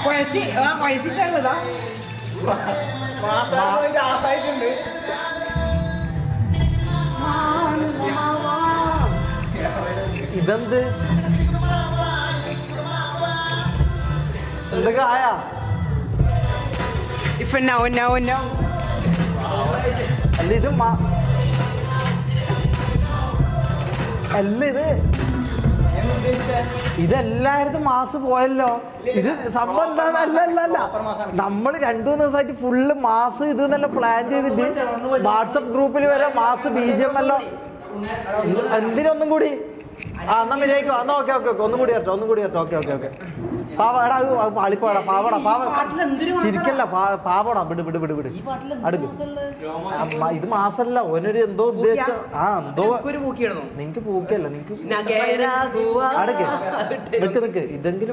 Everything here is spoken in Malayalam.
കുഴച്ചിട്ടുള്ളതാ ഇതെന്ത് എന്തൊക്കെ ആയാ ഇപ്പൊ നോ അല്ല ഇത് അല്ല ഇതെല്ലായിടത്തും മാസ് പോയല്ലോ. ഇത് സംഭവം എന്താണ്? അല്ല നമ്മൾ 2-3 ദിവസമായിട്ട് ഫുള്ള് മാസ് ഇത് നല്ല പ്ലാൻ ചെയ്തിട്ട് വാട്സപ്പ് ഗ്രൂപ്പിൽ വരെ മാസ് BGM എല്ലാം. എന്തിനൊന്നും കൂടി എന്നാ വിജയിക്കോ എന്നാ ഓക്കെ ഒന്നും കൂടി വരട്ടെ ഓക്കെ പാവ എടാ പാളിപ്പോടാ പാവടാ ചിരിക്കല്ല പാവടാ വിട് അടുക്ക്. ഇത് മാസല്ല ഓനൊരു എന്തോ ഉദ്ദേശിച്ച എന്തോ നിങ്ങക്ക് പൂക്കല്ല നിങ്ങക്ക് അടുക്ക് നിക്ക് ഇതെങ്കിലും